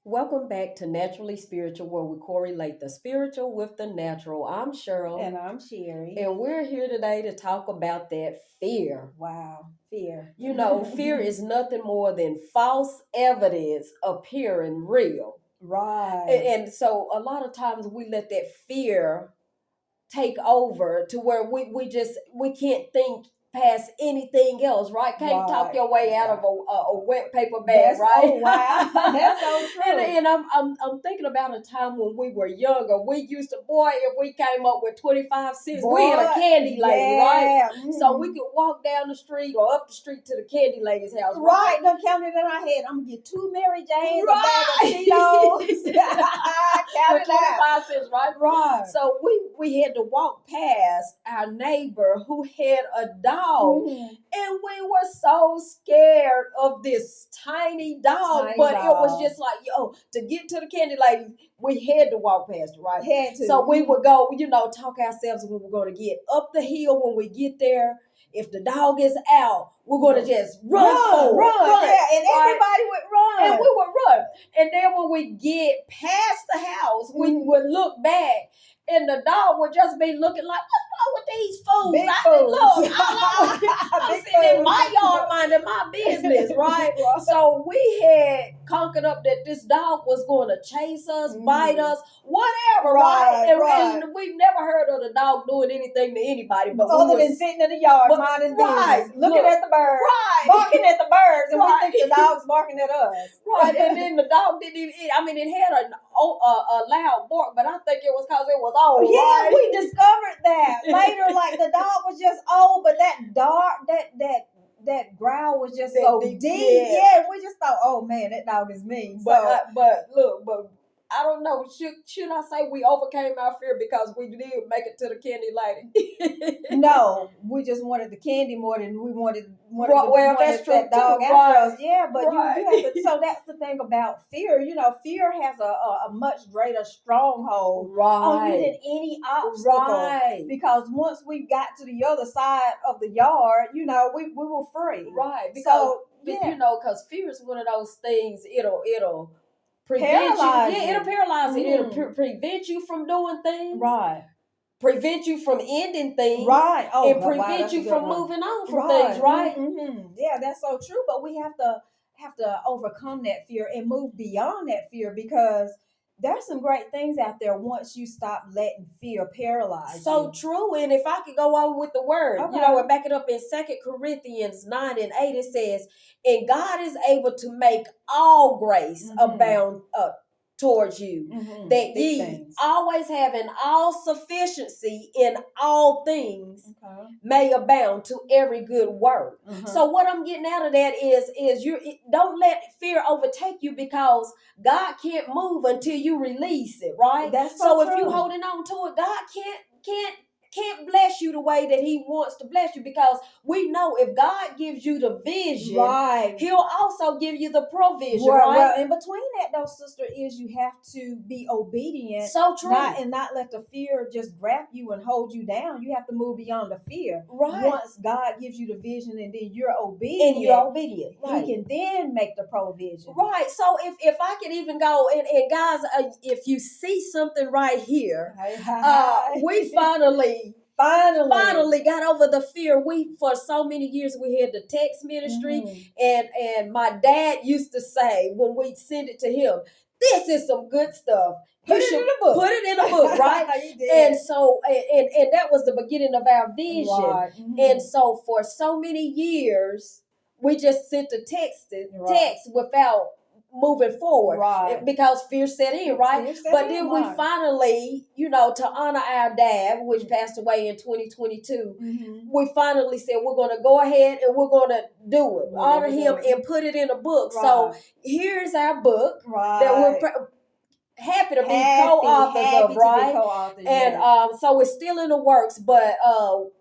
Welcome back to Naturally Spiritual, where we correlate the spiritual with the natural. I'm Cheryl, And I'm Sherry. and we're here today to talk about that fear. Wow, fear. Fear is nothing more than false evidence appearing real. Right. And so a lot of times we let that fear take over to where we can't think past anything else, right? Can't talk your way out of a wet paper bag, right? Oh wow, that's so true. and I'm thinking about a time when we were younger. We used to, boy, if we came up with 25 cents, we had a candy lady, right? So we could walk down the street or up the street to the candy lady's house, right? Don't count it in our head. I'm gonna get 2 Mary Janes, right? a bag of Cheetos. Count With it out. 25 cents, right? Right. So we had to walk past our neighbor who had a dog, and we were so scared of this tiny dog. But it was just like, to get to the candy lady, we had to walk past it, right? Had to. So we would go, talk ourselves when we're going to get up the hill. When we get there, if the dog is out, we're going to just run forward. Yeah, and everybody would run. And we would run. And then when we get past the house, we would look back, and the dog would just be looking like, what's wrong with these fools? Big Look, I'm Big sitting in fools. my yard minding my business, right? So we had conquered up that this dog was going to chase us, bite us, whatever, right? And we've never heard of the dog doing anything to anybody, but other than sitting in the yard minding business, looking at the birds, barking at the birds, and we think the dog's barking at us. Right, and then the dog didn't even eat. I mean, it had a loud bark, but I think it was because it was old. Yeah, right? we discovered that later. Like the dog was just old, but that growl was just so deep. Yeah, we just thought, oh man, that dog is mean. But I don't know. Should I say we overcame our fear because we did make it to the candy lady? No, we just wanted the candy more than we wanted that's true that dog too, after us. Yeah, but you have to. So that's the thing about fear. Fear has a much greater stronghold on you than any obstacle. Right. Because once we got to the other side of the yard, we were free. Right. Because because fear is one of those things. It'll prevent you. Yeah, it'll paralyze you. It'll prevent you from doing things. Right. Prevent you from ending things. Right. Oh, and prevent you from moving on from things, right? Yeah, that's so true. But we have to overcome that fear and move beyond that fear, because there's some great things out there once you stop letting fear paralyze you. So true. And if I could go on with the word, and back it up in 2 Corinthians 9:8, it says, and God is able to make all grace abound towards you, that ye always having all sufficiency in all things may abound to every good work. So what I'm getting out of that is you don't let fear overtake you, because God can't move until you release it, right? That's so true. If you're holding on to it, God can't bless you the way that he wants to bless you, because we know if God gives you the vision, he'll also give you the provision, right? Well, in between that though, sister, is you have to be obedient. So true. Not let the fear just grab you and hold you down. You have to move beyond the fear. Right. Once God gives you the vision and then you're obedient. He can then make the provision. Right. So if I could even go, and guys, if you see something right here, we finally got over the fear. For so many years we had the text ministry, and my dad used to say when we send it to him, this is some good stuff. Put it in a book, right? And so and that was the beginning of our vision. Right. And so for so many years we just sent the text without moving forward, because fear set in, right? Then we finally, to honor our dad, which passed away in 2022, we finally said we're going to go ahead and we're going to do it, honor him, and put it in a book. So here's our book that we're happy to be co-authors of, right? And so it's still in the works, but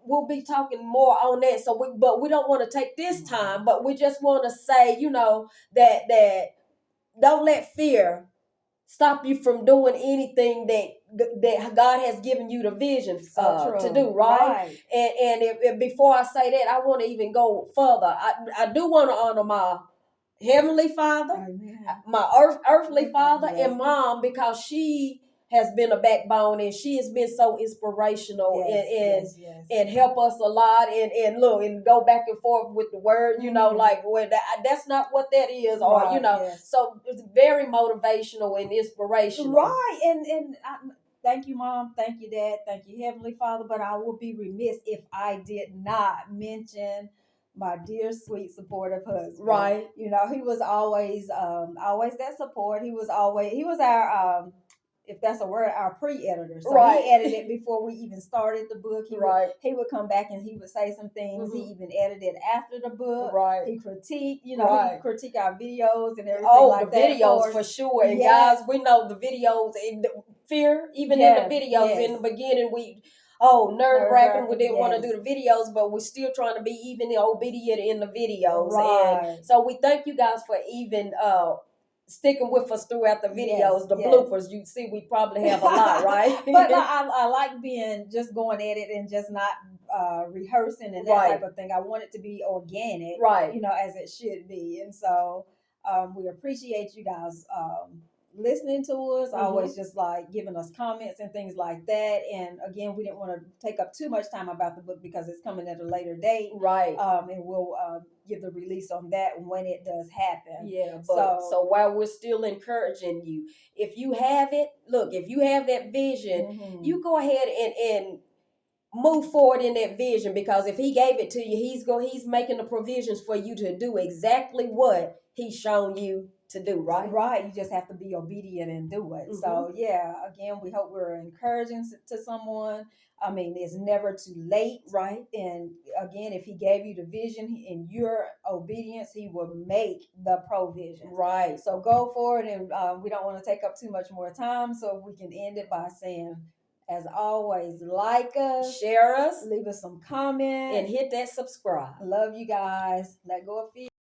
we'll be talking more on that. So we don't want to take this time, but we just want to say, that don't let fear stop you from doing anything that God has given you the vision to do, right? And if before I say that, I want to even go further. I do want to honor my Heavenly Father, Amen. my earthly father, and mom, because she has been a backbone and she has been so inspirational and help us a lot and look and go back and forth with the word, you know, like when that's not what that is, or you know, so it's very motivational and inspirational. Right, and thank you, Mom. Thank you, Dad. Thank you, Heavenly Father. But I would be remiss if I did not mention my dear, sweet, supportive husband. Right. You know, he was always that support. He was our if that's a word, our pre-editor. So he edited before we even started the book. He would come back and he would say some things. He even edited after the book. He critiqued, he critique our videos and everything like that. The videos for sure. And guys, we know the videos and the fear, even in the videos in the beginning, nerve-wracking. We didn't want to do the videos, but we're still trying to be even obedient in the videos. And so we thank you guys for even sticking with us throughout the videos, the bloopers. You see, we probably have a lot, right? But I like going at it and just not rehearsing and that type of thing. I want it to be organic, you know, as it should be. And so we appreciate you guys listening to us, always just like giving us comments and things like that. And again, we didn't want to take up too much time about the book because it's coming at a later date, and we'll give the release on that when it does happen. So while we're still encouraging you, if you have it, if you have that vision, you go ahead and move forward in that vision, because if he gave it to you, he's making the provisions for you to do exactly what he's shown you to do, right? You just have to be obedient and do it. So again, we hope we're encouraging to someone. I mean, it's never too late, right? And again, if he gave you the vision in your obedience, he will make the provision, right? So go for it, and we don't want to take up too much more time, so we can end it by saying, as always, like us, share us, leave us some comments, and hit that subscribe. Love you guys. Let go of fear.